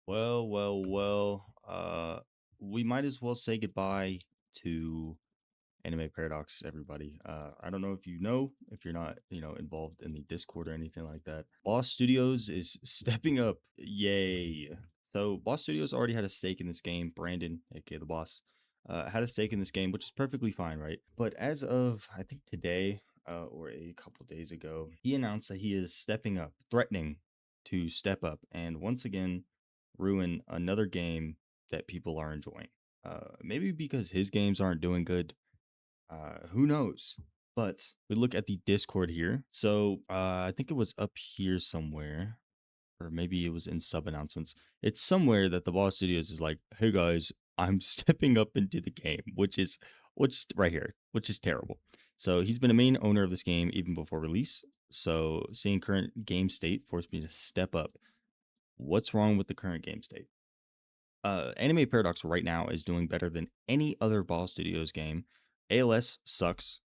We might as well say goodbye to Anime Paradox, everybody. I don't know if you know, if you're not, involved in the Discord or anything like that. Boss Studios is stepping up. Yay. So Boss Studios already had a stake in this game. Brandon, aka the boss, had a stake in this game, which is perfectly fine, right? But as of I think today, or a couple days ago, he announced that he is stepping up, threatening to step up, and once again ruin another game that people are enjoying. Maybe because his games aren't doing good, who knows? But we look at the Discord here. So I think it was up here somewhere, or maybe it was in sub announcements. It's somewhere that the Boss Studios is like, "Hey guys, I'm stepping up into the game," which right here, which is terrible. So he's been a main owner of this game even before release. So seeing current game state forced me to step up. What's wrong with the current game state? Anime Paradox right now is doing better than any other Ball Studios game. ALS sucks.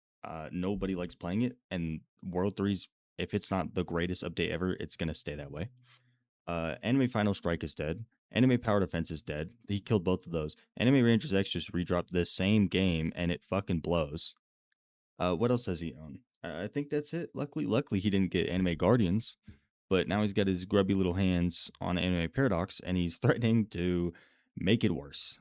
Nobody likes playing it, and World 3's, if it's not the greatest update ever, it's gonna stay that way. Anime Final Strike is dead. Anime Power Defense is dead. He killed both of those. Anime Rangers X just redropped the same game, and it fucking blows. What else does he own? I think that's it. Luckily, he didn't get Anime Guardians, but now he's got his grubby little hands on Anime Paradox, and he's threatening to make it worse.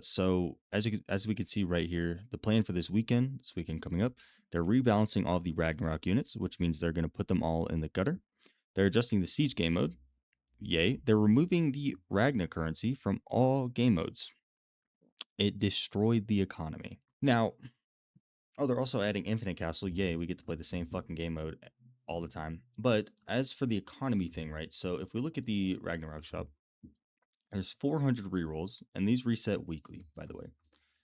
So as we can see right here, the plan for this weekend coming up, they're rebalancing all of the Ragnarok units, which means they're going to put them all in the gutter. They're adjusting the siege game mode. Yay! They're removing the Ragna currency from all game modes. It destroyed the economy. Now, oh, they're also adding Infinite Castle. Yay, we get to play the same fucking game mode all the time. But as for the economy thing, right? So if we look at the Ragnarok shop, there's 400 rerolls, and these reset weekly, by the way.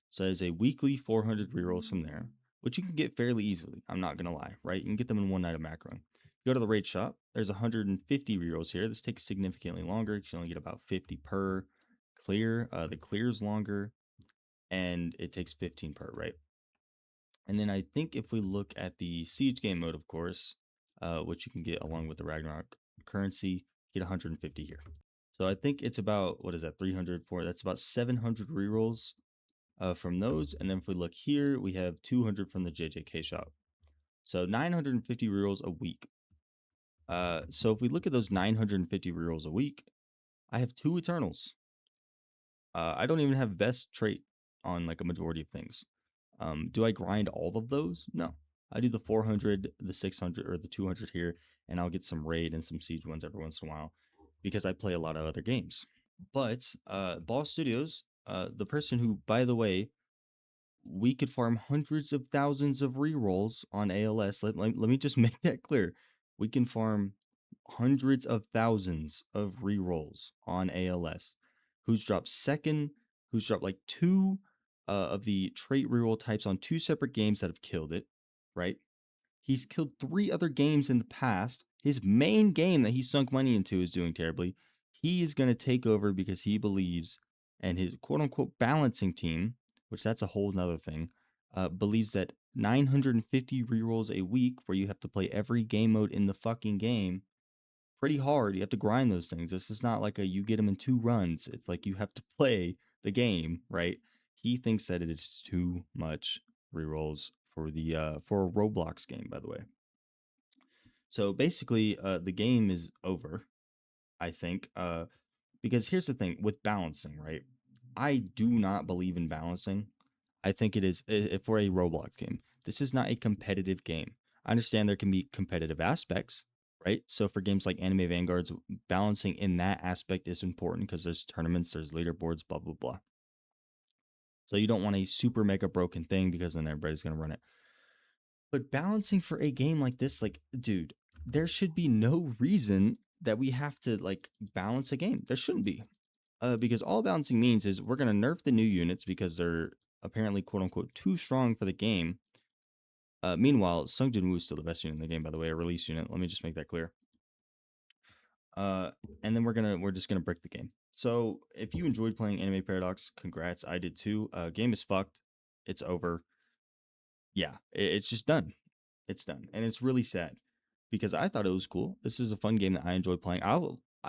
So there's a weekly 400 rerolls from there, which you can get fairly easily. I'm not gonna lie, right? You can get them in one night of macroing. Go to the raid shop. There's 150 rerolls here. This takes significantly longer. You can only get about 50 per clear. The clear's longer, and it takes 15 per, right? And then I think if we look at the siege game mode, of course, which you can get along with the Ragnarok currency, get 150 here. So I think it's about, what is that, 300 for, that's about 700 rerolls from those. And then if we look here, we have 200 from the JJK shop. So 950 rerolls a week. So if we look at those 950 rerolls a week, I have two Eternals. I don't even have best trait on like a majority of things. Do I grind all of those? No. I do the 400, the 600, or the 200 here, and I'll get some raid and some siege ones every once in a while because I play a lot of other games. But Ball Studios, the person who, by the way, we could farm hundreds of thousands of rerolls on ALS. Let me just make that clear. We can farm hundreds of thousands of rerolls on ALS. Who's dropped second, who's dropped like two of the trait reroll types on two separate games that have killed it, right? He's killed three other games in the past. His main game that he sunk money into is doing terribly. He is going to take over because he believes, and his quote unquote balancing team, which that's a whole nother thing, believes that 950 rerolls a week, where you have to play every game mode in the fucking game, pretty hard. You have to grind those things. This is not like a you get them in two runs. It's like you have to play the game, right? He thinks that it is too much rerolls for a Roblox game, by the way. So basically, the game is over, I think. Because here's the thing with balancing, right? I do not believe in balancing. I think it is for a Roblox game. This is not a competitive game. I understand there can be competitive aspects, right? So for games like Anime Vanguards, balancing in that aspect is important because there's tournaments, there's leaderboards, blah blah blah. So you don't want a super mega broken thing because then everybody's gonna run it. But balancing for a game like this, like, dude, there should be no reason that we have to like balance a game. There shouldn't be. Because all balancing means is we're gonna nerf the new units because they're apparently quote unquote too strong for the game. Meanwhile, Sung Jin Woo is still the best unit in the game, by the way, a release unit. Let me just make that clear. Uh, and then we're just gonna brick the game. So if you enjoyed playing Anime Paradox, congrats, I did too. Game is fucked. It's over. Yeah, it's just done. It's done, and it's really sad because I thought it was cool. This is a fun game that I enjoy playing.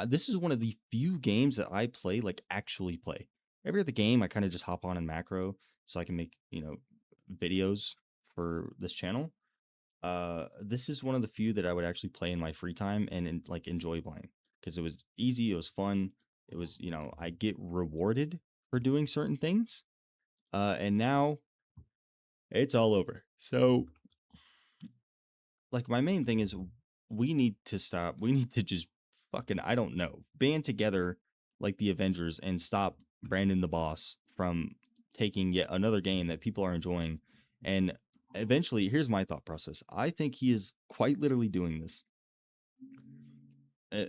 This is one of the few games that I play, like actually play. Every other game, I kind of just hop on in macro so I can make, videos for this channel. This is one of the few that I would actually play in my free time and like enjoy playing because it was easy, it was fun, it was, I get rewarded for doing certain things. And now it's all over. So, like, my main thing is we need to stop. We need to just fucking, I don't know, band together like the Avengers and stop Brandon the Boss from taking yet another game that people are enjoying. And eventually, here's my thought process. I think he is quite literally doing this.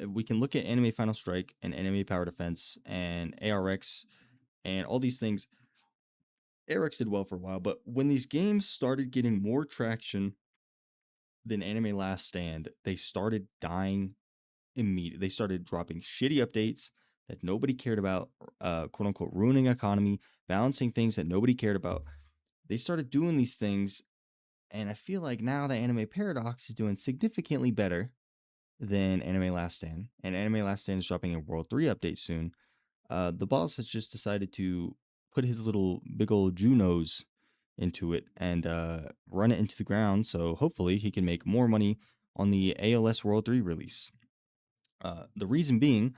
We can look at Anime Final Strike and Anime Power Defense and ARX and all these things. ARX did well for a while, but when these games started getting more traction than Anime Last Stand, they started dying immediately. They started dropping shitty updates that nobody cared about, quote unquote, ruining economy, balancing things that nobody cared about. They started doing these things, and I feel like now the Anime Paradox is doing significantly better than Anime Last Stand, and Anime Last Stand is dropping a World 3 update soon. The boss has just decided to put his little big old Junos into it and run it into the ground. So hopefully he can make more money on the ALS World 3 release. The reason being,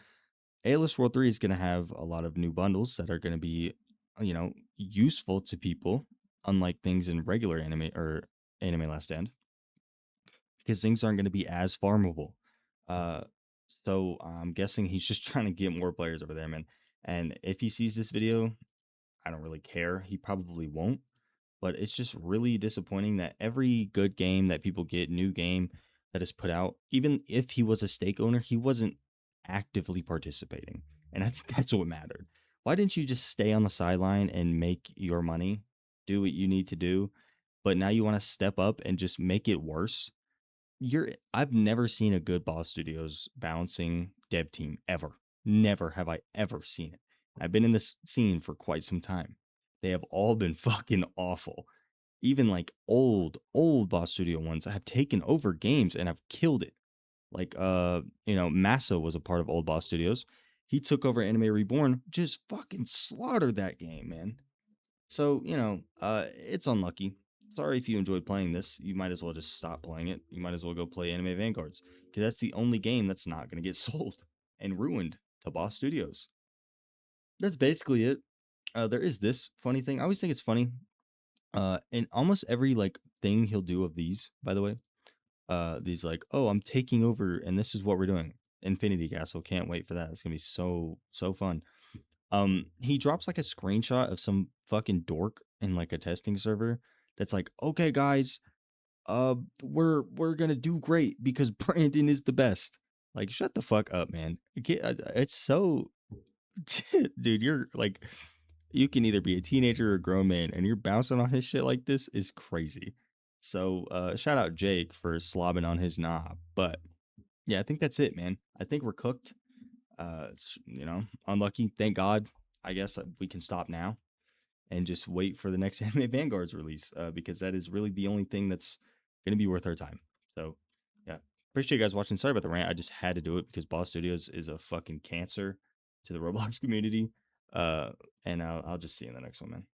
ALS World 3 is going to have a lot of new bundles that are going to be, useful to people, unlike things in regular anime or Anime Last Stand, because things aren't going to be as farmable. Uh, so I'm guessing he's just trying to get more players over there, man. And if he sees this video, I don't really care. He probably won't. But it's just really disappointing that every good game that people get, new game that is put out, even if he was a stake owner, he wasn't actively participating. And I think that's what mattered. Why didn't you just stay on the sideline and make your money, do what you need to do? But now you want to step up and just make it worse. I've never seen a good Boss Studios bouncing dev team ever. Never have I ever seen it. I've been in this scene for quite some time. They have all been fucking awful. Even like old Boss Studio ones have taken over games and have killed it. Like Massa was a part of old Boss Studios. He took over Anime Reborn, just fucking slaughtered that game, man. So, it's unlucky. Sorry if you enjoyed playing this. You might as well just stop playing it. You might as well go play Anime Vanguards. Because that's the only game that's not going to get sold and ruined to Boss Studios. That's basically it. There is this funny thing. I always think it's funny. In almost every like thing he'll do of these, by the way, these like, oh, I'm taking over and this is what we're doing. Infinity Castle. Can't wait for that. It's gonna be so fun. He drops like a screenshot of some fucking dork in like a testing server that's like, okay, guys, we're gonna do great because Brandon is the best. Like, shut the fuck up, man. It's so, dude. You're like, you can either be a teenager or a grown man, and you're bouncing on his shit like this is crazy. So, shout out Jake for slobbing on his knob. But yeah, I think that's it, man. I think we're cooked. Unlucky. Thank God. I guess we can stop now and just wait for the next Anime Vanguard's release because that is really the only thing that's going to be worth our time. So, yeah. Appreciate you guys watching. Sorry about the rant. I just had to do it because Boss Studios is a fucking cancer to the Roblox community. And I'll just see you in the next one, man.